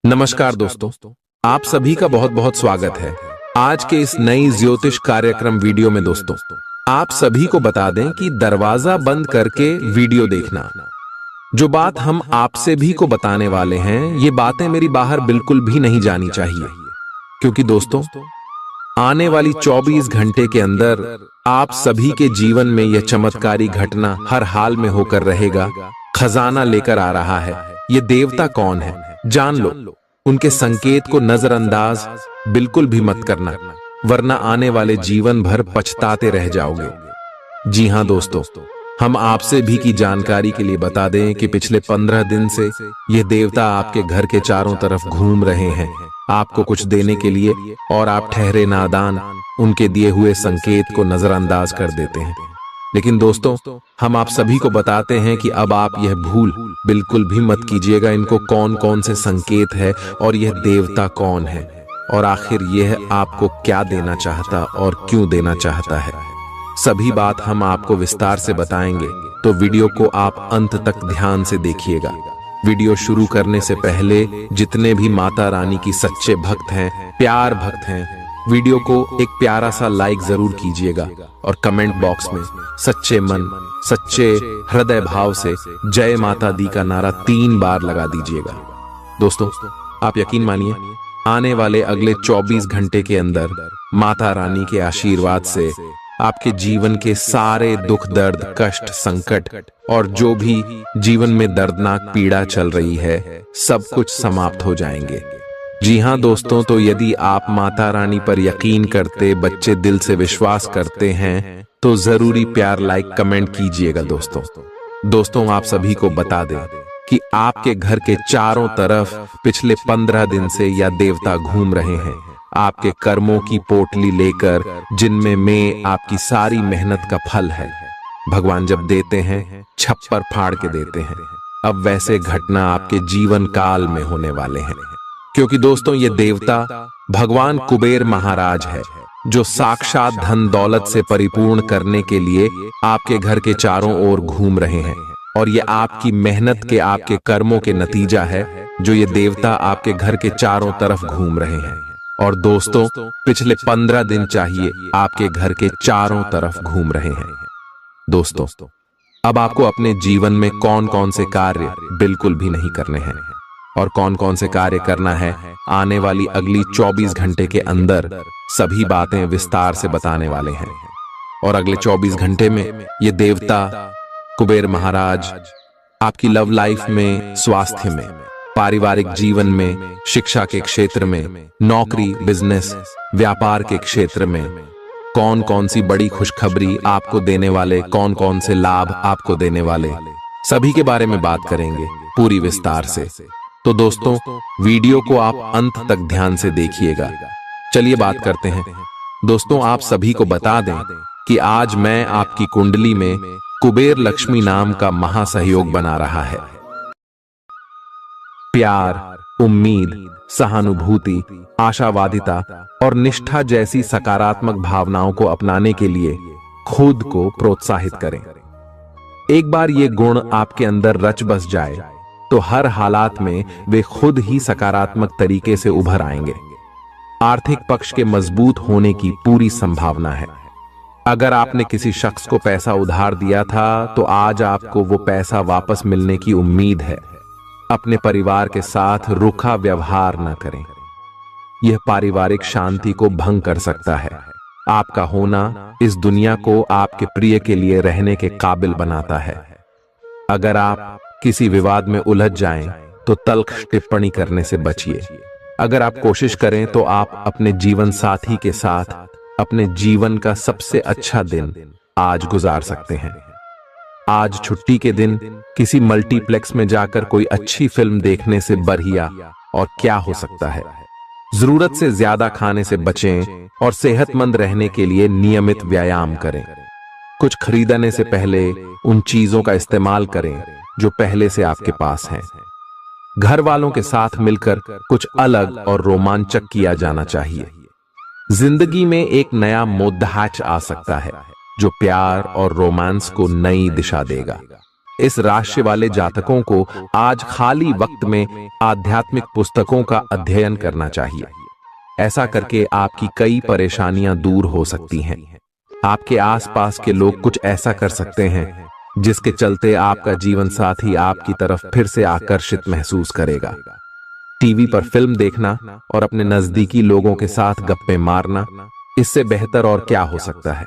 नमस्कार दोस्तों, आप सभी का बहुत बहुत स्वागत है आज के इस नई ज्योतिष कार्यक्रम वीडियो में। दोस्तों, आप सभी को बता दें कि दरवाजा बंद करके वीडियो देखना। जो बात हम आपसे भी को बताने वाले हैं, ये बातें मेरी बाहर बिल्कुल भी नहीं जानी चाहिए, क्योंकि दोस्तों आने वाली 24 घंटे के अंदर आप सभी के जीवन में यह चमत्कारी घटना हर हाल में होकर रहेगा। खजाना लेकर आ रहा है। ये देवता कौन है जान लो। उनके संकेत को नजरअंदाज बिल्कुल भी मत करना, वरना आने वाले जीवन भर पछताते रह जाओगे। जी हां दोस्तों, हम आपसे भी की जानकारी के लिए बता दें कि पिछले 15 दिन से ये देवता आपके घर के चारों तरफ घूम रहे हैं, आपको कुछ देने के लिए, और आप ठहरे नादान उनके दिए हुए संकेत को नजरअंदाज कर देते हैं। लेकिन दोस्तों, हम आप सभी को बताते हैं कि अब आप यह भूल बिल्कुल भी मत कीजिएगा इनको कौन कौन से संकेत है और यह देवता कौन है, और आखिर यह आपको क्या देना चाहता और क्यों देना चाहता है। सभी बात हम आपको विस्तार से बताएंगे, तो वीडियो को आप अंत तक ध्यान से देखिएगा। वीडियो शुरू करने से पहले जितने भी माता रानी की सच्चे भक्त हैं, प्यार भक्त हैं, वीडियो को एक प्यारा सा लाइक जरूर कीजिएगा और कमेंट बॉक्स में सच्चे मन सच्चे हृदय भाव से जय माता दी का नारा 3 बार लगा दीजिएगा। दोस्तों, आप यकीन मानिए, आने वाले अगले 24 घंटे के अंदर माता रानी के आशीर्वाद से आपके जीवन के सारे दुख दर्द कष्ट संकट और जो भी जीवन में दर्दनाक पीड़ा चल रही है, सब कुछ समाप्त हो जाएंगे। जी हां दोस्तों, तो यदि आप माता रानी पर यकीन करते, बच्चे दिल से विश्वास करते हैं, तो जरूरी प्यार लाइक कमेंट कीजिएगा। दोस्तों आप सभी को बता दें कि आपके घर के चारों तरफ पिछले 15 दिन से यह देवता घूम रहे हैं, आपके कर्मों की पोटली लेकर, जिनमें में आपकी सारी मेहनत का फल है। भगवान जब देते हैं, छप्पर फाड़ के देते हैं। अब वैसे घटना आपके जीवन काल में होने वाले हैं, क्योंकि दोस्तों ये देवता भगवान कुबेर महाराज है, जो साक्षात धन दौलत से परिपूर्ण करने के लिए आपके घर के चारों ओर घूम रहे हैं। और ये आपकी मेहनत के, आपके कर्मों के नतीजा है, जो ये देवता आपके घर के चारों तरफ घूम रहे हैं। और दोस्तों, पिछले 15 दिन चाहिए आपके घर के चारों तरफ घूम रहे हैं। दोस्तों, अब आपको अपने जीवन में कौन कौन से कार्य बिल्कुल भी नहीं करने हैं और कौन कौन से कार्य करना है, आने वाली अगली 24 घंटे के अंदर सभी बातें विस्तार से बताने वाले हैं। और अगले 24 घंटे में ये देवता कुबेर महाराज आपकी लव लाइफ में, स्वास्थ्य में, पारिवारिक जीवन में, शिक्षा के क्षेत्र में, नौकरी, बिजनेस, व्यापार के क्षेत्र में कौन कौन सी बड़ी खुशखबरी आपको देने वाले, कौन कौन से लाभ आपको देने वाले, सभी के बारे में बात करेंगे पूरी विस्तार से। तो दोस्तों, वीडियो को आप अंत तक ध्यान से देखिएगा। चलिए बात करते हैं। दोस्तों, आप सभी को बता दें कि आज मैं आपकी कुंडली में कुबेर लक्ष्मी नाम का महासहयोग बना रहा है। प्यार, उम्मीद, सहानुभूति, आशावादिता और निष्ठा जैसी सकारात्मक भावनाओं को अपनाने के लिए खुद को प्रोत्साहित करें। एक बार ये गुण आपके अंदर रच बस जाए, तो हर हालात में वे खुद ही सकारात्मक तरीके से उभर आएंगे। आर्थिक पक्ष के मजबूत होने की पूरी संभावना है। अगर आपने किसी शख्स को पैसा उधार दिया था, तो आज आपको वो पैसा वापस मिलने की उम्मीद है। अपने परिवार के साथ रूखा व्यवहार न करें, यह पारिवारिक शांति को भंग कर सकता है। आपका होना इस दुनिया को आपके प्रिय के लिए रहने के काबिल बनाता है। अगर आप किसी विवाद में उलझ जाएं, तो तल्ख टिप्पणी करने से बचिए। अगर आप कोशिश करें, तो आप अपने जीवन साथी के साथ अपने जीवन का सबसे अच्छा दिन आज गुजार सकते हैं। आज छुट्टी के दिन किसी मल्टीप्लेक्स में जाकर कोई अच्छी फिल्म देखने से बढ़िया और क्या हो सकता है। जरूरत से ज्यादा खाने से बचें और सेहतमंद रहने के लिए नियमित व्यायाम करें। कुछ खरीदने से पहले उन चीजों का इस्तेमाल करें जो पहले से आपके पास हैं। घर वालों के साथ मिलकर कुछ अलग और रोमांचक किया जाना चाहिए। जिंदगी में एक नया मोद्दाच आ सकता है, जो प्यार और रोमांस को नई दिशा देगा। इस राशि वाले जातकों को आज खाली वक्त में आध्यात्मिक पुस्तकों का अध्ययन करना चाहिए। ऐसा करके आपकी कई परेशानियां दूर हो सकती हैं। आपके आसपास के लोग कुछ ऐसा कर सकते हैं जिसके चलते आपका जीवन साथी आपकी तरफ फिर से आकर्षित महसूस करेगा। टीवी पर फिल्म देखना और अपने नजदीकी लोगों के साथ गप्पे मारना, इससे बेहतर और क्या हो सकता है।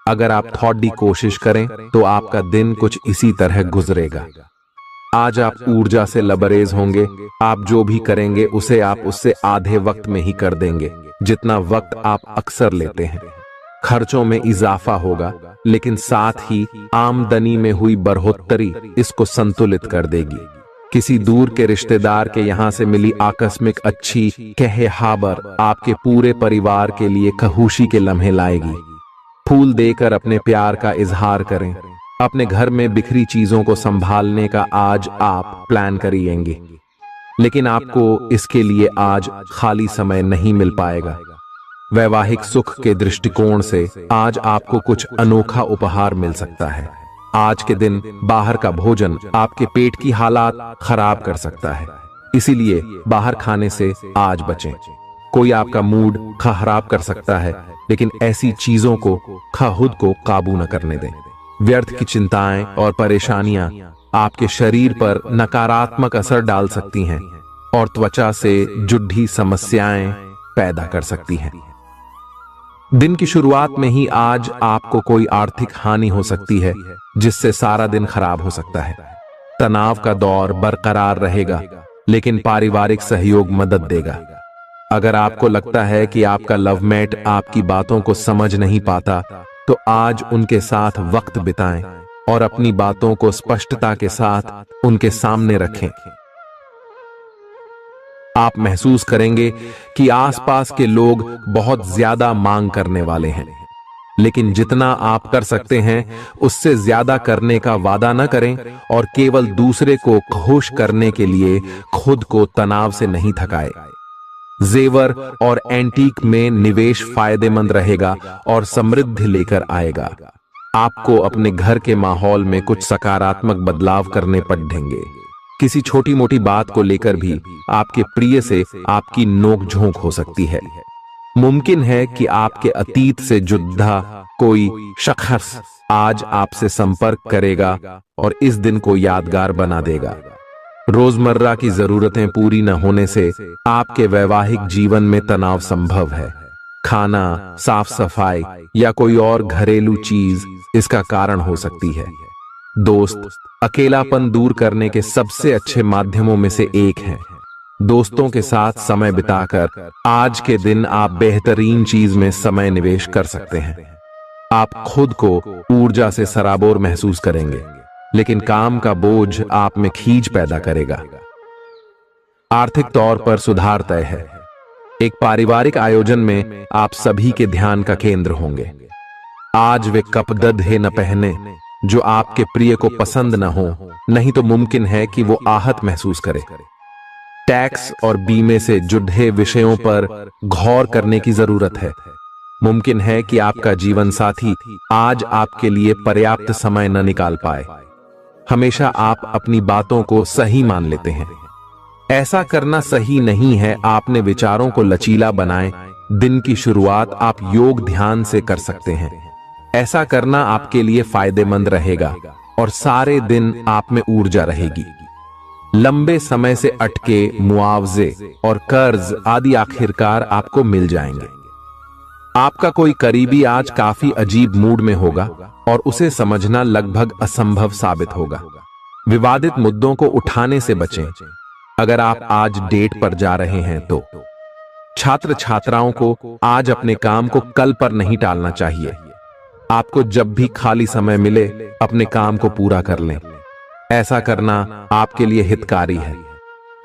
अगर आप थोड़ी कोशिश करें तो आपका दिन कुछ इसी तरह गुजरेगा। आज आप ऊर्जा से लबरेज होंगे। आप जो भी करेंगे उसे आप उससे आधे वक्त में ही कर देंगे जितना वक्त आप अक्सर लेते हैं। खर्चों में इजाफा होगा, लेकिन साथ ही आमदनी में हुई बढ़ोतरी इसको संतुलित कर देगी। किसी दूर के रिश्तेदार के यहां से मिली आकस्मिक अच्छी खबर आपके पूरे परिवार के लिए खुशी के लम्हे लाएगी। फूल देकर अपने प्यार का इजहार करें। अपने घर में बिखरी चीजों को संभालने का आज आप प्लान करिएंगे, लेकिन आपको इसके लिए आज खाली समय नहीं मिल पाएगा। वैवाहिक सुख के दृष्टिकोण से आज आपको कुछ अनोखा उपहार मिल सकता है। आज के दिन बाहर का भोजन आपके पेट की हालात खराब कर सकता है, इसीलिए बाहर खाने से आज बचें। कोई आपका मूड खराब कर सकता है, लेकिन ऐसी चीजों को खुद को काबू न करने दें। व्यर्थ की चिंताएं और परेशानियां आपके शरीर पर नकारात्मक असर डाल सकती हैं और त्वचा से जुड़ी समस्याएं पैदा कर सकती हैं। दिन की शुरुआत में ही आज आपको कोई आर्थिक हानि हो सकती है, जिससे सारा दिन खराब हो सकता है। तनाव का दौर बरकरार रहेगा, लेकिन पारिवारिक सहयोग मदद देगा। अगर आपको लगता है कि आपका लवमेट आपकी बातों को समझ नहीं पाता, तो आज उनके साथ वक्त बिताएं और अपनी बातों को स्पष्टता के साथ उनके सामने रखें। आप महसूस करेंगे कि आसपास के लोग बहुत ज्यादा मांग करने वाले हैं, लेकिन जितना आप कर सकते हैं उससे ज्यादा करने का वादा न करें और केवल दूसरे को खुश करने के लिए खुद को तनाव से नहीं थकाएं। जेवर और एंटीक में निवेश फायदेमंद रहेगा और समृद्धि लेकर आएगा। आपको अपने घर के माहौल में कुछ सकारात्मक बदलाव करने पड़ेंगे। किसी छोटी मोटी बात को लेकर भी आपके प्रिय से आपकी नोकझोंक हो सकती है। मुमकिन है कि आपके अतीत से जुड़ा कोई शख्स आज आपसे संपर्क करेगा और इस दिन को यादगार बना देगा। रोजमर्रा की जरूरतें पूरी न होने से आपके वैवाहिक जीवन में तनाव संभव है। खाना, साफ सफाई या कोई और घरेलू चीज इसका कारण हो सकती है। दोस्त अकेलापन दूर करने के सबसे अच्छे माध्यमों में से एक है। दोस्तों के साथ समय बिताकर आज के दिन आप बेहतरीन चीज में समय निवेश कर सकते हैं। आप खुद को ऊर्जा से सराबोर महसूस करेंगे, लेकिन काम का बोझ आप में खींच पैदा करेगा। आर्थिक तौर पर सुधार तय है। एक पारिवारिक आयोजन में आप सभी के ध्यान का केंद्र होंगे। आज वे कपड़े न पहने जो आपके प्रिय को पसंद न हो, नहीं तो मुमकिन है कि वो आहत महसूस करे। टैक्स और बीमे से जुड़े विषयों पर गौर करने की जरूरत है। मुमकिन है कि आपका जीवन साथी आज आपके लिए पर्याप्त समय न निकाल पाए। हमेशा आप अपनी बातों को सही मान लेते हैं। ऐसा करना सही नहीं है। आपने विचारों को लचीला बनाएं। दिन की शुरुआत आप योग ध्यान से कर सकते हैं। ऐसा करना आपके लिए फायदेमंद रहेगा और सारे दिन आप में ऊर्जा रहेगी। लंबे समय से अटके मुआवजे और कर्ज आदि आखिरकार आपको मिल जाएंगे। आपका कोई करीबी आज काफी अजीब मूड में होगा और उसे समझना लगभग असंभव साबित होगा। विवादित मुद्दों को उठाने से बचें। अगर आप आज डेट पर जा रहे हैं तो छात्र छात्राओं को आज अपने काम को कल पर नहीं टालना चाहिए। आपको जब भी खाली समय मिले अपने काम को पूरा कर लें। ऐसा करना आपके लिए हितकारी है।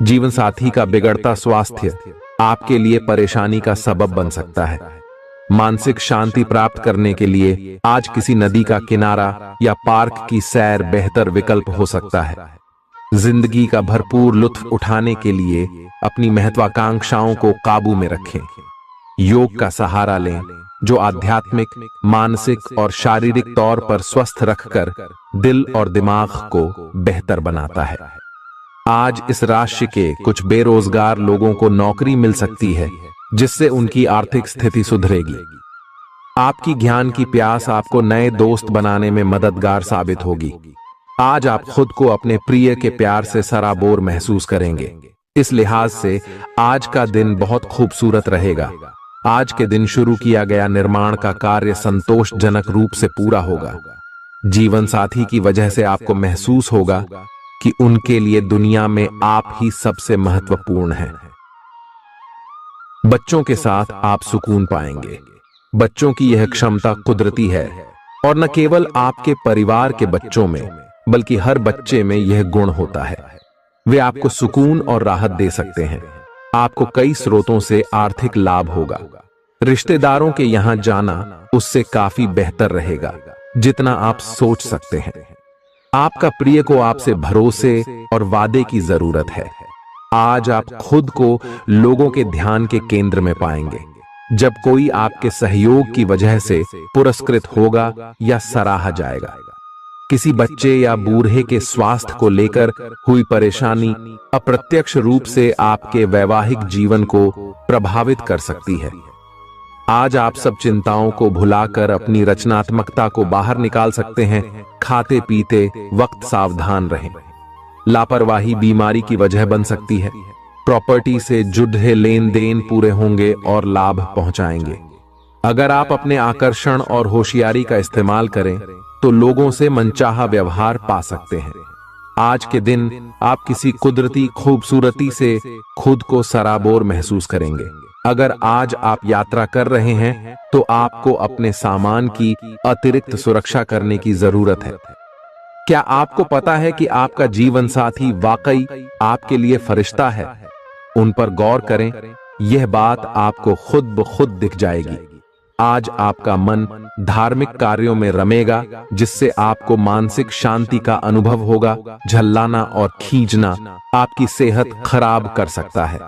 जीवन साथी का बिगड़ता स्वास्थ्य आपके लिए परेशानी का सबब बन सकता है। मानसिक शांति प्राप्त करने के लिए आज किसी नदी का किनारा या पार्क की सैर बेहतर विकल्प हो सकता है। जिंदगी का भरपूर लुत्फ उठाने के लिए अपनी महत्वाकांक्षाओं को काबू में रखें। योग का सहारा लें जो आध्यात्मिक, मानसिक और शारीरिक तौर पर स्वस्थ रखकर दिल और दिमाग को बेहतर बनाता है। आज इस राशि के कुछ बेरोजगार लोगों को नौकरी मिल सकती है, जिससे उनकी आर्थिक स्थिति सुधरेगी। आपकी ज्ञान की प्यास आपको नए दोस्त बनाने में मददगार साबित होगी। आज आप खुद को अपने प्रिय के प्यार से सराबोर महसूस करेंगे। इस लिहाज से आज का दिन बहुत खूबसूरत रहेगा। आज के दिन शुरू किया गया निर्माण का कार्य संतोषजनक रूप से पूरा होगा। जीवन साथी की वजह से आपको महसूस होगा कि उनके लिए दुनिया में आप ही सबसे महत्वपूर्ण हैं। बच्चों के साथ आप सुकून पाएंगे। बच्चों की यह क्षमता कुदरती है और न केवल आपके परिवार के बच्चों में बल्कि हर बच्चे में यह गुण होता है। वे आपको सुकून और राहत दे सकते हैं। आपको कई स्रोतों से आर्थिक लाभ होगा। रिश्तेदारों के यहां जाना उससे काफी बेहतर रहेगा जितना आप सोच सकते हैं। आपका प्रिय को आपसे भरोसे और वादे की जरूरत है। आज आप खुद को लोगों के ध्यान के केंद्र में पाएंगे जब कोई आपके सहयोग की वजह से पुरस्कृत होगा या सराहा जाएगा। किसी बच्चे या बूढ़े के स्वास्थ्य को लेकर हुई परेशानी अप्रत्यक्ष रूप से आपके वैवाहिक जीवन को प्रभावित कर सकती है। आज आप सब चिंताओं को भुलाकर अपनी रचनात्मकता को बाहर निकाल सकते हैं। खाते पीते वक्त सावधान रहें। लापरवाही बीमारी की वजह बन सकती है। प्रॉपर्टी से जुड़े लेन देन पूरे होंगे और लाभ पहुंचाएंगे। अगर आप अपने आकर्षण और होशियारी का इस्तेमाल करें तो लोगों से मनचाहा व्यवहार पा सकते हैं। आज के दिन आप किसी कुदरती खूबसूरती से खुद को सराबोर महसूस करेंगे। अगर आज आप यात्रा कर रहे हैं तो आपको अपने सामान की अतिरिक्त सुरक्षा करने की जरूरत है। क्या आपको पता है कि आपका जीवन साथी वाकई आपके लिए फरिश्ता है? उन पर गौर करें, यह बात आपको खुद ब खुद दिख जाएगी। आज आपका मन धार्मिक कार्यों में रमेगा जिससे आपको मानसिक शांति का अनुभव होगा। झल्लाना और खींचना आपकी सेहत खराब कर सकता है।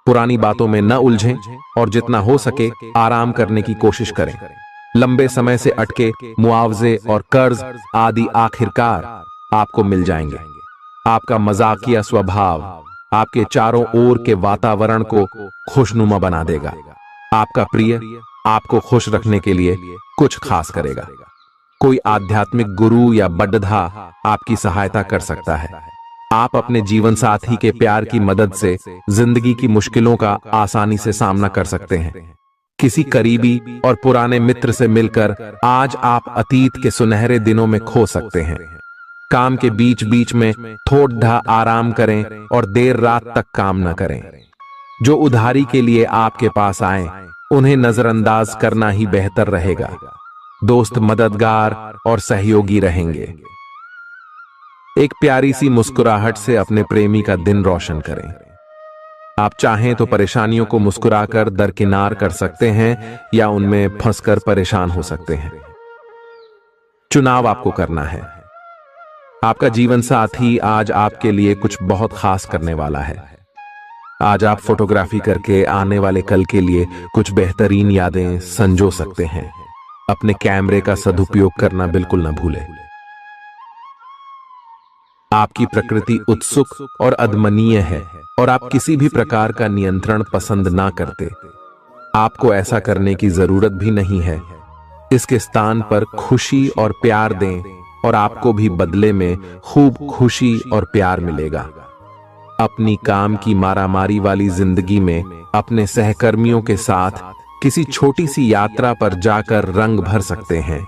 पुरानी बातों में न उलझें और जितना हो सके आराम करने की कोशिश करें। लंबे समय से अटके मुआवजे और कर्ज आदि आखिरकार आपको मिल जाएंगे। आपका मजाकिया स्वभाव आपके चारों ओर के वातावरण को खुशनुमा बना देगा। आपका प्रिय आपको खुश रखने के लिए कुछ खास करेगा। कोई आध्यात्मिक गुरु या बड्ढा आपकी सहायता कर सकता है। आप अपने जीवन साथी के प्यार की मदद से जिंदगी की मुश्किलों का आसानी से सामना कर सकते हैं। किसी करीबी और पुराने मित्र से मिलकर आज आप अतीत के सुनहरे दिनों में खो सकते हैं। काम के बीच बीच में थोड़ा आराम करें और देर रात तक काम न करें। जो उधारी के लिए आपके पास आए उन्हें नजरअंदाज करना ही बेहतर रहेगा। दोस्त मददगार और सहयोगी रहेंगे। एक प्यारी सी मुस्कुराहट से अपने प्रेमी का दिन रोशन करें। आप चाहें तो परेशानियों को मुस्कुराकर दरकिनार कर सकते हैं या उनमें फंसकर परेशान हो सकते हैं। चुनाव आपको करना है। आपका जीवन साथी आज आपके लिए कुछ बहुत खास करने वाला है। आज आप फोटोग्राफी करके आने वाले कल के लिए कुछ बेहतरीन यादें संजो सकते हैं। अपने कैमरे का सदुपयोग करना बिल्कुल न भूलें। आपकी प्रकृति उत्सुक और अदमनीय है और आप किसी भी प्रकार का नियंत्रण पसंद ना करते। आपको ऐसा करने की जरूरत भी नहीं है। इसके स्थान पर खुशी और प्यार दें और आपको भी बदले में खूब खुशी और प्यार मिलेगा। अपनी काम की मारामारी वाली जिंदगी में अपने सहकर्मियों के साथ किसी छोटी सी यात्रा पर जाकर रंग भर सकते हैं।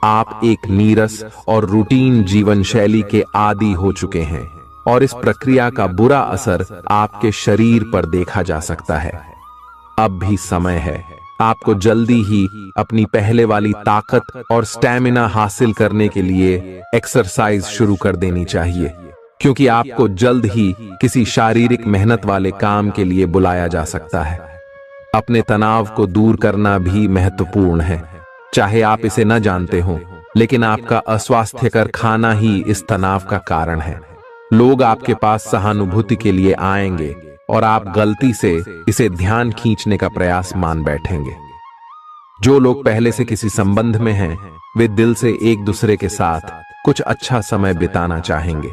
आप एक नीरस और रूटीन जीवन शैली के आदी हो चुके हैं और इस प्रक्रिया का बुरा असर आपके शरीर पर देखा जा सकता है। अब भी समय है। आपको जल्दी ही अपनी पहले वाली ताकत और स्टैमिना हासिल करने के लिए एक्सरसाइज शुरू कर देनी चाहिए, क्योंकि आपको जल्द ही किसी शारीरिक मेहनत वाले काम के लिए बुलाया जा सकता है। अपने तनाव को दूर करना भी महत्वपूर्ण है। चाहे आप इसे न जानते हो, लेकिन आपका अस्वास्थ्यकर खाना ही इस तनाव का कारण है। लोग आपके पास सहानुभूति के लिए आएंगे और आप गलती से इसे ध्यान खींचने का प्रयास मान बैठेंगे। जो लोग पहले से किसी संबंध में हैं, वे दिल से एक दूसरे के साथ कुछ अच्छा समय बिताना चाहेंगे।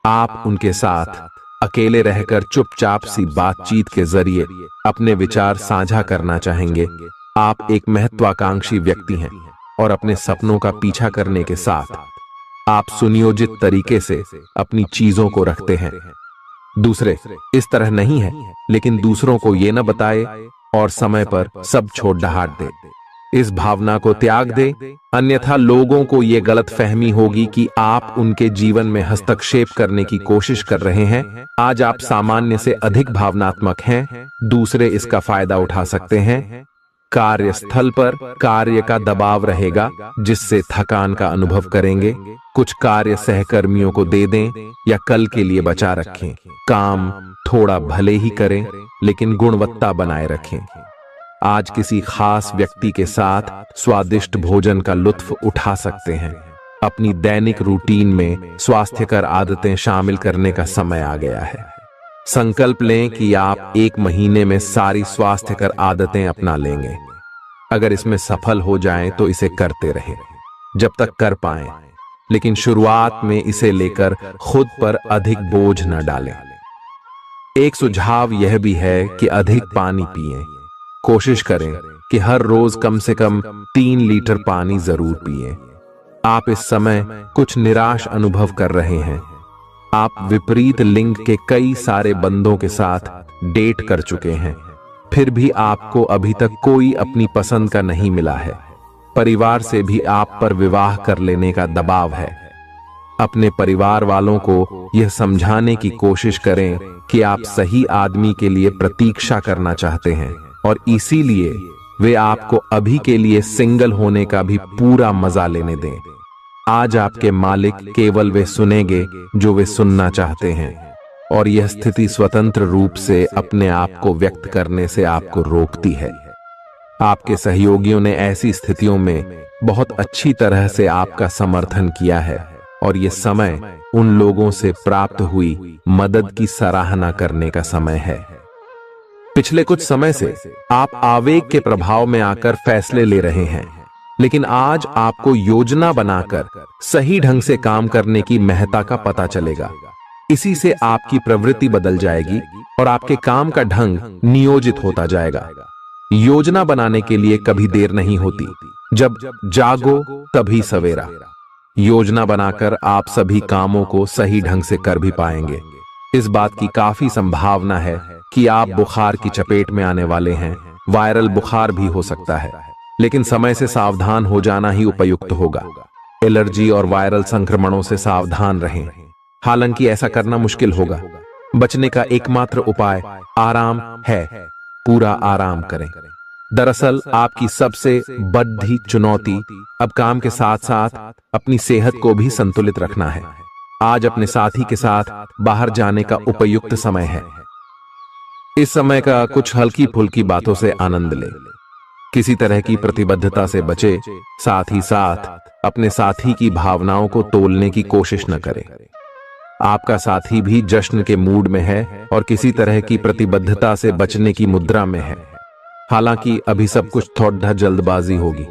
आप उनके साथ अकेले रहकर चुपचाप सी बातचीत के जरिए अपने विचार साझा करना चाहेंगे। आप एक महत्वाकांक्षी व्यक्ति हैं और अपने सपनों का पीछा करने के साथ आप सुनियोजित तरीके से अपनी चीजों को रखते हैं। दूसरे इस तरह नहीं है, लेकिन दूसरों को ये न बताए और समय पर सब छोड़ डहाट दे। इस भावना को त्याग दे, अन्यथा लोगों को यह गलत फहमी होगी कि आप उनके जीवन में हस्तक्षेप करने की कोशिश कर रहे हैं। आज आप सामान्य से अधिक भावनात्मक हैं, दूसरे इसका फायदा उठा सकते हैं। कार्यस्थल पर कार्य का दबाव रहेगा, जिससे थकान का अनुभव करेंगे। कुछ कार्य सहकर्मियों को दे दें या कल के लिए बचा रखें। काम थोड़ा भले ही करें, लेकिन गुणवत्ता बनाए रखें। आज किसी खास व्यक्ति के साथ स्वादिष्ट भोजन का लुत्फ उठा सकते हैं। अपनी दैनिक रूटीन में स्वास्थ्यकर आदतें शामिल करने का समय आ गया है। संकल्प लें कि आप 1 महीने में सारी स्वास्थ्यकर आदतें अपना लेंगे। अगर इसमें सफल हो जाएं तो इसे करते रहें जब तक कर पाएं, लेकिन शुरुआत में इसे लेकर खुद पर अधिक बोझ न डालें। एक सुझाव यह भी है कि अधिक पानी पिएं। कोशिश करें कि हर रोज कम से कम 3 लीटर पानी जरूर पिएं। आप इस समय कुछ निराश अनुभव कर रहे हैं। आप विपरीत लिंग के कई सारे बंदों के साथ डेट कर चुके हैं, फिर भी आपको अभी तक कोई अपनी पसंद का नहीं मिला है। परिवार से भी आप पर विवाह कर लेने का दबाव है। अपने परिवार वालों को यह समझाने की कोशिश करें कि आप सही आदमी के लिए प्रतीक्षा करना चाहते हैं और इसीलिए वे आपको अभी के लिए सिंगल होने का भी पूरा मजा लेने दें। आज आपके मालिक केवल वे सुनेंगे जो वे सुनना चाहते हैं, और यह स्थिति स्वतंत्र रूप से अपने आप को व्यक्त करने से आपको रोकती है। आपके सहयोगियों ने ऐसी स्थितियों में बहुत अच्छी तरह से आपका समर्थन किया है, और यह समय उन लोगों से प्राप्त हुई मदद की सराहना करने का समय है। पिछले कुछ समय से आप आवेग के प्रभाव में आकर फैसले ले रहे हैं, लेकिन आज आपको योजना बनाकर सही ढंग से काम करने की महत्ता का पता चलेगा। इसी से आपकी प्रवृत्ति बदल जाएगी और आपके काम का ढंग नियोजित होता जाएगा। योजना बनाने के लिए कभी देर नहीं होती, जब जागो तभी सवेरा। योजना बनाकर आप सभी कामों को सही ढंग से कर भी पाएंगे। इस बात की काफी संभावना है कि आप बुखार की चपेट में आने वाले हैं। वायरल बुखार भी हो सकता है, लेकिन समय से सावधान हो जाना ही उपयुक्त होगा। एलर्जी और वायरल संक्रमणों से सावधान रहें। हालांकि ऐसा करना मुश्किल होगा। बचने का एकमात्र उपाय आराम है। पूरा आराम करें। दरअसल आपकी सबसे बड़ी चुनौती अब काम के साथ साथ अपनी सेहत को भी संतुलित रखना है। आज अपने साथी के साथ बाहर जाने का उपयुक्त समय है। इस समय का कुछ हल्की फुल्की बातों से आनंद लें। किसी तरह की प्रतिबद्धता से बचे, साथ ही साथ अपने साथी की भावनाओं को तोलने की कोशिश न करें। आपका साथी भी जश्न के मूड में है और किसी तरह की प्रतिबद्धता से बचने की मुद्रा में है। हालांकि अभी सब कुछ थोड़ा जल्दबाजी होगी।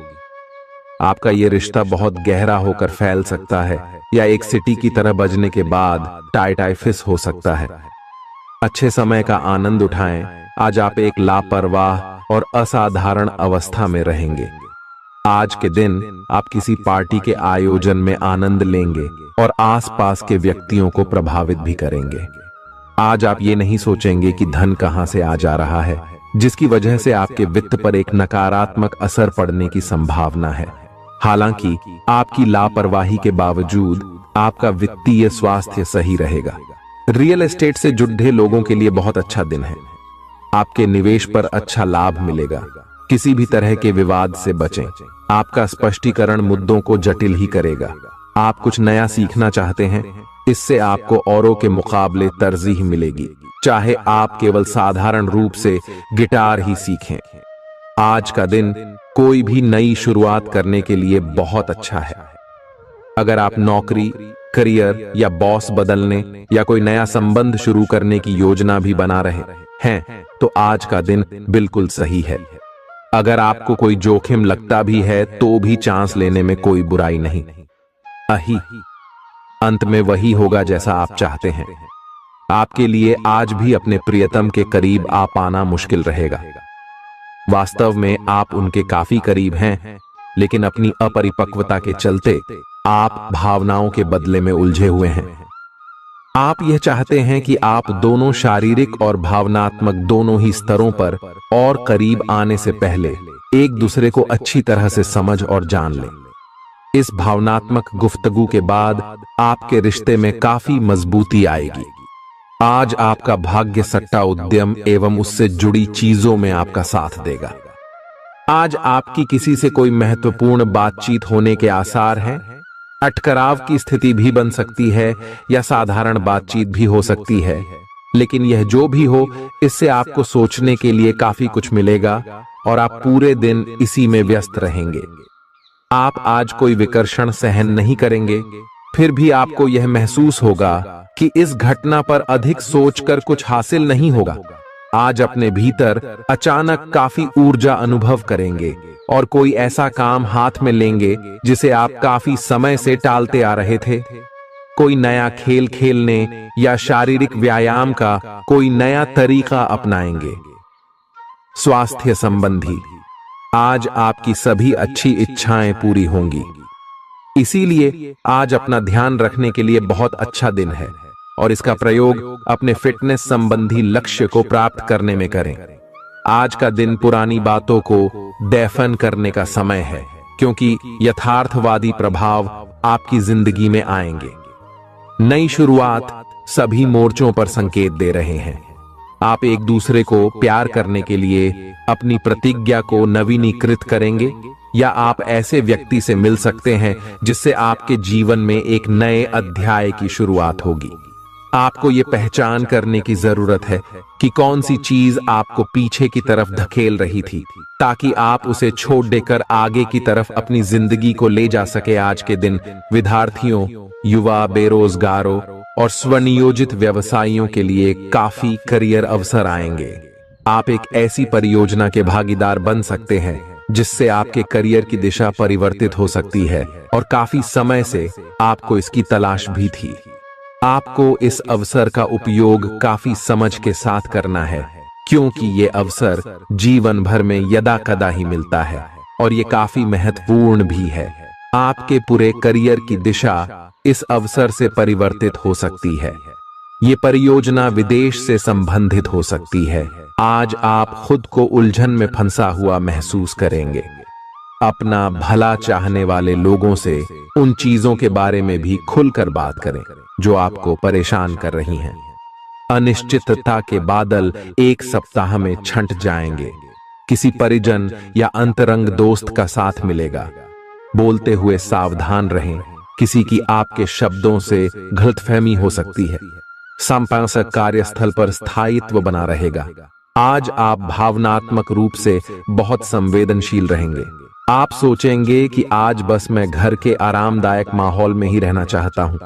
आपका यह रिश्ता बहुत गहरा होकर फैल सकता है या एक सिटी की तरह बजने के बाद टाई फिस हो सकता है। अच्छे समय का आनंद उठाएं। आज आप एक लापरवाह और असाधारण अवस्था में रहेंगे। आज के दिन आप किसी पार्टी के आयोजन में आनंद लेंगे और आसपास के व्यक्तियों को प्रभावित भी करेंगे। आज आप ये नहीं सोचेंगे कि धन कहां से आ जा रहा है, जिसकी वजह से आपके वित्त पर एक नकारात्मक असर पड़ने की संभावना है। हालांकि आपकी लापरवाही के बावजूद आपका वित्तीय स्वास्थ्य सही रहेगा। रियल एस्टेट से जुड़े लोगों के लिए बहुत अच्छा दिन है। आपके निवेश पर अच्छा लाभ मिलेगा। किसी भी तरह के विवाद से बचें। आपका स्पष्टीकरण मुद्दों को जटिल ही करेगा। आप कुछ नया सीखना चाहते हैं, इससे आपको औरों के मुकाबले तरजीह मिलेगी, चाहे आप केवल साधारण रूप से गिटार ही सीखें। आज का दिन कोई भी नई शुरुआत करने के लिए बहुत अच्छा है। अगर आप नौकरी, करियर या बॉस बदलने या कोई नया संबंध शुरू करने की योजना भी बना रहे हैं, तो आज का दिन बिल्कुल सही है। अगर आपको कोई जोखिम लगता भी है तो भी चांस लेने में कोई बुराई नहीं। अंत में वही होगा जैसा आप चाहते हैं। आपके लिए आज भी अपने प्रियतम के करीब आ पाना मुश्किल रहेगा। वास्तव में आप उनके काफी करीब हैं, लेकिन अपनी अपरिपक्वता के चलते आप भावनाओं के बदले में उलझे हुए हैं। आप यह चाहते हैं कि आप दोनों शारीरिक और भावनात्मक दोनों ही स्तरों पर और करीब आने से पहले एक दूसरे को अच्छी तरह से समझ और जान लें। इस भावनात्मक गुफ्तगू के बाद आपके रिश्ते में काफी मजबूती आएगी। आज आपका भाग्य सट्टा उद्यम एवं उससे जुड़ी चीजों में आपका साथ देगा। आज आपकी किसी से कोई महत्वपूर्ण बातचीत होने के आसार हैं। अटकराव की स्थिति भी बन सकती है या साधारण बातचीत भी हो सकती है, लेकिन यह जो भी हो, इससे आपको सोचने के लिए काफी कुछ मिलेगा और आप पूरे दिन इसी में व्यस्त रहेंगे। आप आज कोई विकर्षण सहन नहीं करेंगे, फिर भी आपको यह महसूस होगा कि इस घटना पर अधिक सोचकर कुछ हासिल नहीं होगा। आज अपने भीतर अचानक काफी ऊर्जा अनुभव करेंगे और कोई ऐसा काम हाथ में लेंगे जिसे आप काफी समय से टालते आ रहे थे। कोई नया खेल खेलने या शारीरिक व्यायाम का कोई नया तरीका अपनाएंगे। स्वास्थ्य संबंधी आज आपकी सभी अच्छी इच्छाएं पूरी होंगी। इसीलिए आज अपना ध्यान रखने के लिए बहुत अच्छा दिन है और इसका प्रयोग अपने फिटनेस संबंधी लक्ष्य को प्राप्त करने में करें। आज का दिन पुरानी बातों को दफन करने का समय है, क्योंकि यथार्थवादी प्रभाव आपकी जिंदगी में आएंगे। नई शुरुआत सभी मोर्चों पर संकेत दे रहे हैं। आप एक दूसरे को प्यार करने के लिए अपनी प्रतिज्ञा को नवीनीकृत करेंगे, या आप ऐसे व्यक्ति से मिल सकते हैं जिससे आपके जीवन में एक नए अध्याय की शुरुआत होगी। आपको ये पहचान करने की जरूरत है कि कौन सी चीज आपको पीछे की तरफ धकेल रही थी, ताकि आप उसे छोड़ देकर आगे की तरफ अपनी जिंदगी को ले जा सके। आज के दिन विद्यार्थियों, युवा, बेरोजगारों और स्वनियोजित व्यवसायियों के लिए काफी करियर अवसर आएंगे। आप एक ऐसी परियोजना के भागीदार बन सकते हैं जिससे आपके करियर की दिशा परिवर्तित हो सकती है, और काफी समय से आपको इसकी तलाश भी थी। आपको इस अवसर का उपयोग काफी समझ के साथ करना है, क्योंकि ये अवसर जीवन भर में यदा कदा ही मिलता है और ये काफी महत्वपूर्ण भी है। आपके पूरे करियर की दिशा इस अवसर से परिवर्तित हो सकती है। ये परियोजना विदेश से संबंधित हो सकती है। आज आप खुद को उलझन में फंसा हुआ महसूस करेंगे। अपना भला चाहने वाले लोगों से उन चीजों के बारे में भी खुलकर बात करें जो आपको परेशान कर रही हैं। अनिश्चितता के बादल एक सप्ताह में छंट जाएंगे। किसी परिजन या अंतरंग दोस्त का साथ मिलेगा। बोलते हुए सावधान रहें, किसी की आपके शब्दों से गलतफहमी हो सकती है। संपादक कार्यस्थल पर स्थायित्व बना रहेगा। आज आप भावनात्मक रूप से बहुत संवेदनशील रहेंगे। आप सोचेंगे कि आज बस मैं घर के आरामदायक माहौल में ही रहना चाहता हूं।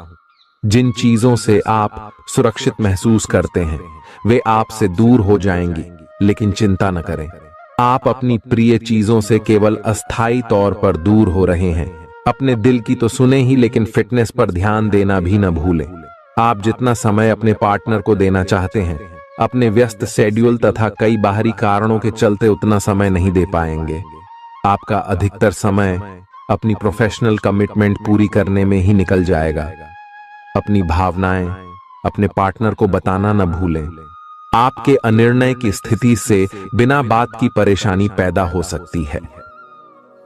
जिन चीजों से आप सुरक्षित महसूस करते हैं वे आपसे दूर हो जाएंगी, लेकिन चिंता न करें। आप अपनी प्रिय चीजों से केवल अस्थायी तौर पर दूर हो रहे हैं। अपने दिल की तो सुने ही, लेकिन फिटनेस पर ध्यान देना भी न भूलें। आप जितना समय अपने पार्टनर को देना चाहते हैं, अपने व्यस्त शेड्यूल तथा कई बाहरी कारणों के चलते उतना समय नहीं दे पाएंगे। आपका अधिकतर समय अपनी प्रोफेशनल कमिटमेंट पूरी करने में ही निकल जाएगा। अपनी भावनाएं अपने पार्टनर को बताना न भूलें। आपके अनिर्णय की स्थिति से बिना बात की परेशानी पैदा हो सकती है।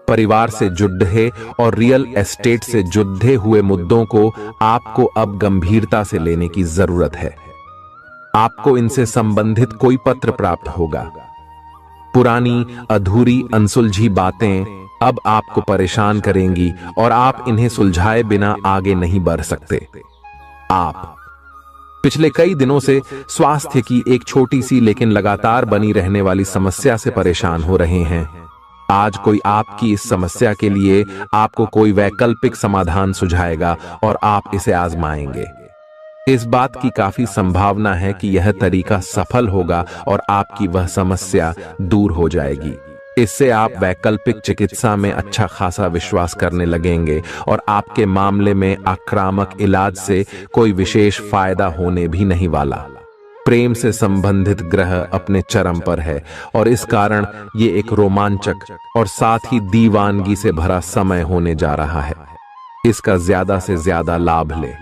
परिवार से जुड़े और रियल एस्टेट से जुड़े हुए मुद्दों को आपको अब गंभीरता से लेने की जरूरत है। आपको इनसे संबंधित कोई पत्र प्राप्त होगा। पुरानी अधूरी अनसुलझी बातें अब आपको परेशान करेंगी और आप इन्हें सुलझाए बिना आगे नहीं बढ़ सकते। आप पिछले कई दिनों से स्वास्थ्य की एक छोटी सी लेकिन लगातार बनी रहने वाली समस्या से परेशान हो रहे हैं। आज कोई आपकी इस समस्या के लिए आपको कोई वैकल्पिक समाधान सुझाएगा और आप इसे आजमाएंगे। इस बात की काफी संभावना है कि यह तरीका सफल होगा और आपकी वह समस्या दूर हो जाएगी। इससे आप वैकल्पिक चिकित्सा में अच्छा खासा विश्वास करने लगेंगे और आपके मामले में आक्रामक इलाज से कोई विशेष फायदा होने भी नहीं वाला। प्रेम से संबंधित ग्रह अपने चरम पर है और इस कारण ये एक रोमांचक और साथ ही दीवानगी से भरा समय होने जा रहा है। इसका ज्यादा से ज्यादा लाभ ले।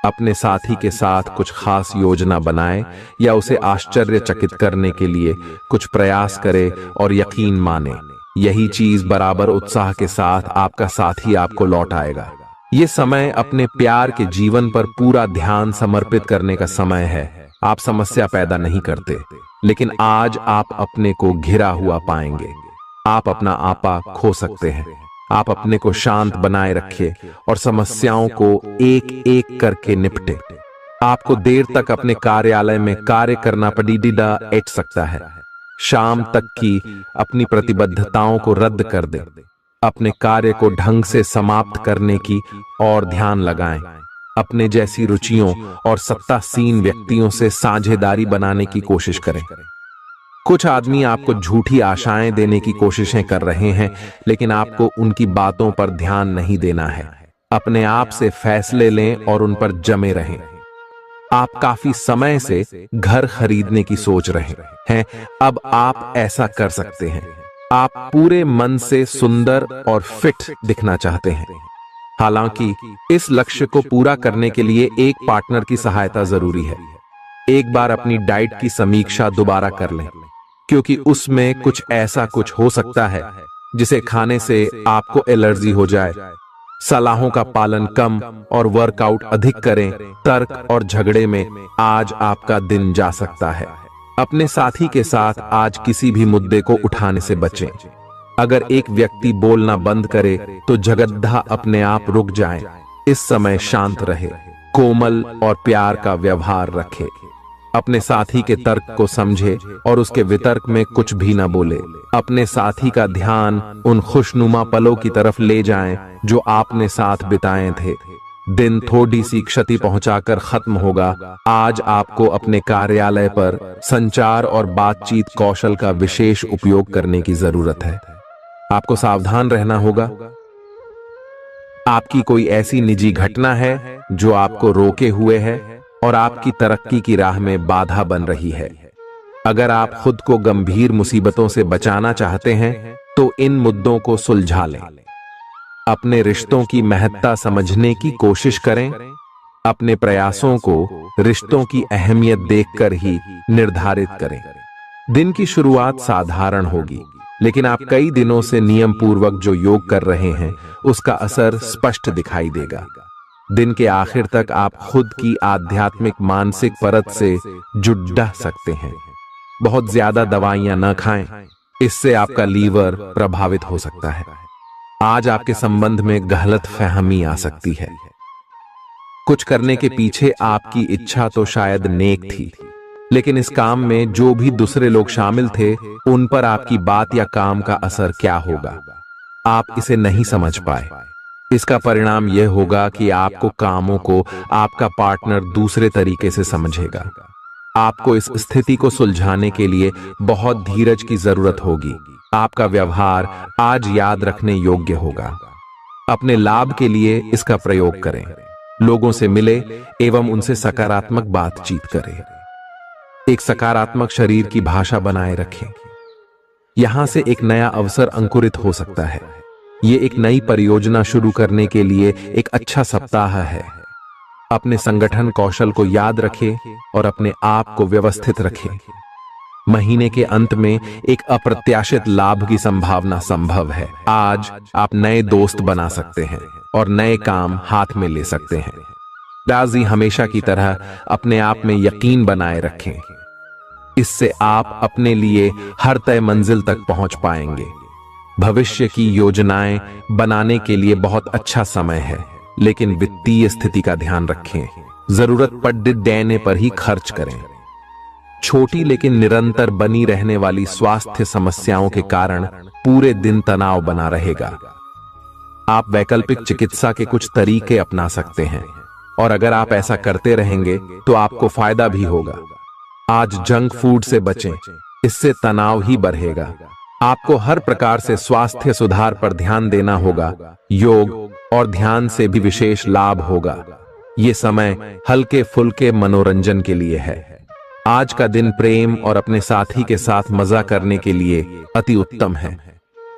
अपने साथी के साथ कुछ खास योजना बनाएं या उसे आश्चर्यचकित करने के लिए कुछ प्रयास करें और यकीन माने यही चीज बराबर उत्साह के साथ आपका साथी आपको लौट आएगा। ये समय अपने प्यार के जीवन पर पूरा ध्यान समर्पित करने का समय है। आप समस्या पैदा नहीं करते, लेकिन आज आप अपने को घिरा हुआ पाएंगे। आप अपना आपा खो सकते हैं। आप अपने को शांत बनाए रखिए और समस्याओं को एक एक करके निपटे। आपको देर तक अपने कार्यालय में कार्य करना पड़ सकता है। शाम तक की अपनी प्रतिबद्धताओं को रद्द कर दें। अपने कार्य को ढंग से समाप्त करने की और ध्यान लगाएं। अपने जैसी रुचियों और सत्तासीन व्यक्तियों से साझेदारी बनाने की कोशिश करें। कुछ आदमी आपको झूठी आशाएं देने की कोशिशें कर रहे हैं, लेकिन आपको उनकी बातों पर ध्यान नहीं देना है। अपने आप से फैसले लें और उन पर जमे रहें। आप काफी समय से घर खरीदने की सोच रहे हैं, अब आप ऐसा कर सकते हैं। आप पूरे मन से सुंदर और फिट दिखना चाहते हैं। हालांकि इस लक्ष्य को पूरा करने के लिए एक पार्टनर की सहायता जरूरी है। एक बार अपनी डाइट की समीक्षा दोबारा कर लें, क्योंकि उसमें कुछ ऐसा कुछ हो सकता है जिसे खाने से आपको एलर्जी हो जाए। सलाहों का पालन कम और वर्कआउट अधिक करें। तर्क और झगड़े में आज आपका दिन जा सकता है। अपने साथी के साथ आज किसी भी मुद्दे को उठाने से बचें। अगर एक व्यक्ति बोलना बंद करे तो जगद्धा अपने आप रुक जाए। इस समय शांत रहे, कोमल और प्यार का व्यवहार रखे। अपने साथी के तर्क को समझे और उसके वितर्क में कुछ भी न बोले। अपने साथी का ध्यान उन खुशनुमा पलों की तरफ ले जाएं जो आपने साथ बिताए थे। दिन थोड़ी सी क्षति पहुंचाकर खत्म होगा। आज आपको अपने कार्यालय पर संचार और बातचीत कौशल का विशेष उपयोग करने की जरूरत है। आपको सावधान रहना होगा। आपकी कोई ऐसी निजी घटना है जो आपको रोके हुए है और आपकी तरक्की की राह में बाधा बन रही है। अगर आप खुद को गंभीर मुसीबतों से बचाना चाहते हैं तो इन मुद्दों को सुलझा लें। अपने रिश्तों की महत्ता समझने की कोशिश करें। अपने प्रयासों को रिश्तों की अहमियत देखकर ही निर्धारित करें। दिन की शुरुआत साधारण होगी, लेकिन आप कई दिनों से नियम पूर्वक जो योग कर रहे हैं उसका असर स्पष्ट दिखाई देगा। दिन के आखिर तक आप खुद की आध्यात्मिक मानसिक परत से जुड़ सकते हैं। बहुत ज्यादा दवाइयां न खाएं, इससे आपका लीवर प्रभावित हो सकता है। आज आपके संबंध में गलतफहमी आ सकती है। कुछ करने के पीछे आपकी इच्छा तो शायद नेक थी, लेकिन इस काम में जो भी दूसरे लोग शामिल थे उन पर आपकी बात या काम का असर क्या होगा, आप इसे नहीं समझ पाए। इसका परिणाम यह होगा कि आपको कामों को आपका पार्टनर दूसरे तरीके से समझेगा। आपको इस स्थिति को सुलझाने के लिए बहुत धीरज की जरूरत होगी। आपका व्यवहार आज याद रखने योग्य होगा। अपने लाभ के लिए इसका प्रयोग करें। लोगों से मिले एवं उनसे सकारात्मक बातचीत करें। एक सकारात्मक शरीर की भाषा बनाए रखें। यहां से एक नया अवसर अंकुरित हो सकता है। ये एक नई परियोजना शुरू करने के लिए एक अच्छा सप्ताह है। अपने संगठन कौशल को याद रखें और अपने आप को व्यवस्थित रखें। महीने के अंत में एक अप्रत्याशित लाभ की संभावना संभव है। आज आप नए दोस्त बना सकते हैं और नए काम हाथ में ले सकते हैं। राजी हमेशा की तरह अपने आप में यकीन बनाए रखें। इससे आप अपने लिए हर तय मंजिल तक पहुंच पाएंगे। भविष्य की योजनाएं बनाने के लिए बहुत अच्छा समय है, लेकिन वित्तीय स्थिति का ध्यान रखें। जरूरत पड़ने पर ही खर्च करें। छोटी लेकिन निरंतर बनी रहने वाली स्वास्थ्य समस्याओं के कारण पूरे दिन तनाव बना रहेगा। आप वैकल्पिक चिकित्सा के कुछ तरीके अपना सकते हैं और अगर आप ऐसा करते रहेंगे तो आपको फायदा भी होगा। आज जंक फूड से बचें, इससे तनाव ही बढ़ेगा। आपको हर प्रकार से स्वास्थ्य सुधार पर ध्यान देना होगा। योग और ध्यान से भी विशेष लाभ होगा। ये समय हल्के फुल्के मनोरंजन के लिए है। आज का दिन प्रेम और अपने साथी के साथ मजा करने के लिए अति उत्तम है।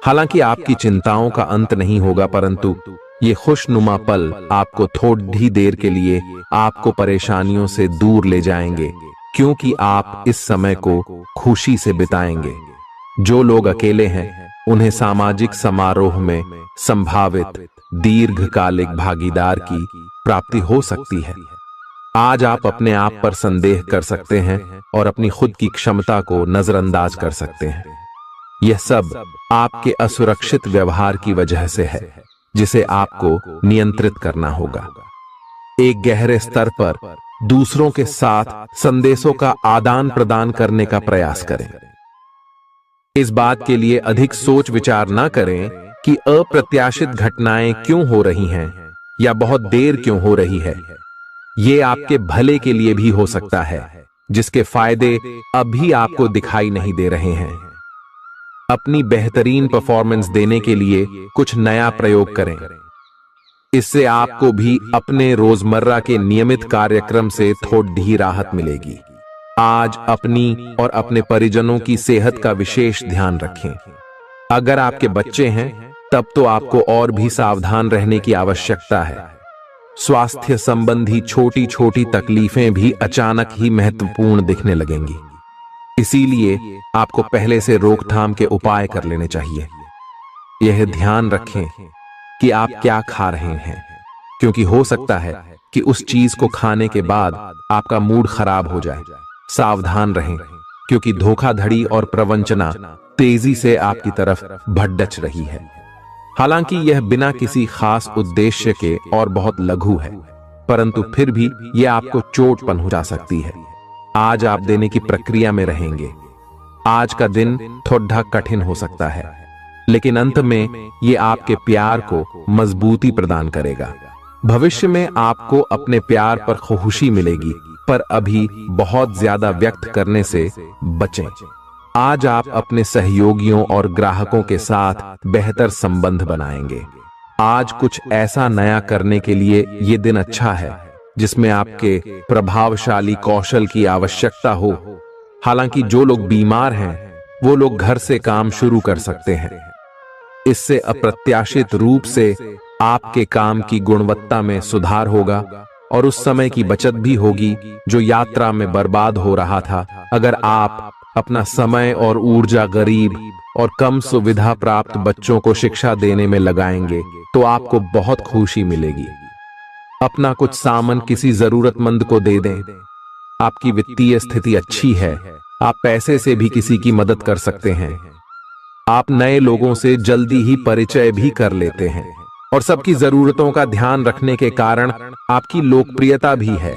हालांकि आपकी चिंताओं का अंत नहीं होगा, परंतु ये खुशनुमा पल आपको थोड़ी देर के लिए आपको परेशानियों से दूर ले जाएंगे, क्योंकि आप इस समय को खुशी से बिताएंगे। जो लोग अकेले हैं उन्हें सामाजिक समारोह में संभावित दीर्घकालिक भागीदार की प्राप्ति हो सकती है। आज आप अपने आप पर संदेह कर सकते हैं और अपनी खुद की क्षमता को नजरअंदाज कर सकते हैं। यह सब आपके असुरक्षित व्यवहार की वजह से है, जिसे आपको नियंत्रित करना होगा। एक गहरे स्तर पर दूसरों के साथ संदेशों का आदान प्रदान करने का प्रयास करें। इस बात के लिए अधिक सोच विचार न करें कि अप्रत्याशित घटनाएं क्यों हो रही हैं या बहुत देर क्यों हो रही है। ये आपके भले के लिए भी हो सकता है, जिसके फायदे अभी आपको दिखाई नहीं दे रहे हैं। अपनी बेहतरीन परफॉर्मेंस देने के लिए कुछ नया प्रयोग करें। इससे आपको भी अपने रोजमर्रा के नियमित कार्यक्रम से थोड़ी राहत मिलेगी। आज अपनी और अपने परिजनों की सेहत का विशेष ध्यान रखें। अगर आपके बच्चे हैं तब तो आपको और भी सावधान रहने की आवश्यकता है। स्वास्थ्य संबंधी छोटी छोटी तकलीफें भी अचानक ही महत्वपूर्ण दिखने लगेंगी, इसीलिए आपको पहले से रोकथाम के उपाय कर लेने चाहिए। यह ध्यान रखें कि आप क्या खा रहे हैं, क्योंकि हो सकता है कि उस चीज को खाने के बाद आपका मूड खराब हो जाए। सावधान रहें, क्योंकि धोखाधड़ी और प्रवंचना तेजी से आपकी तरफ भड़क रही है। हालांकि यह बिना किसी खास उद्देश्य के और बहुत लघु है, परंतु फिर भी यह आपको चोट पहुंचा सकती है। आज आप देने की प्रक्रिया में रहेंगे। आज का दिन थोड़ा कठिन हो सकता है, लेकिन अंत में यह आपके प्यार को मजबूती प्रदान करेगा। भविष्य में आपको अपने प्यार पर खुशी मिलेगी, पर अभी बहुत ज्यादा व्यक्त करने से बचें। आज आप अपने सहयोगियों और ग्राहकों के साथ बेहतर संबंध बनाएंगे। आज कुछ ऐसा नया करने के लिए ये दिन अच्छा है जिसमें आपके प्रभावशाली कौशल की आवश्यकता हो। हालांकि जो लोग बीमार हैं वो लोग घर से काम शुरू कर सकते हैं। इससे अप्रत्याशित रूप से आपके काम की गुणवत्ता में सुधार होगा और उस समय की बचत भी होगी जो यात्रा में बर्बाद हो रहा था। अगर आप अपना समय और ऊर्जा गरीब और कम सुविधा प्राप्त बच्चों को शिक्षा देने में लगाएंगे तो आपको बहुत खुशी मिलेगी। अपना कुछ सामान किसी जरूरतमंद को दे दें। आपकी वित्तीय स्थिति अच्छी है, आप पैसे से भी किसी की मदद कर सकते हैं। आप नए लोगों से जल्दी ही परिचय भी कर लेते हैं और सबकी जरूरतों का ध्यान रखने के कारण आपकी लोकप्रियता भी है।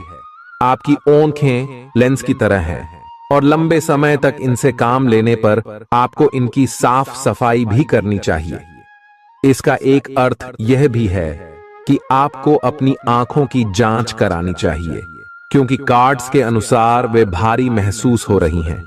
आपकी आंखें लेंस की तरह हैं और लंबे समय तक इनसे काम लेने पर आपको इनकी साफ सफाई भी करनी चाहिए। इसका एक अर्थ यह भी है कि आपको अपनी आंखों की जांच करानी चाहिए, क्योंकि कार्ड्स के अनुसार वे भारी महसूस हो रही हैं।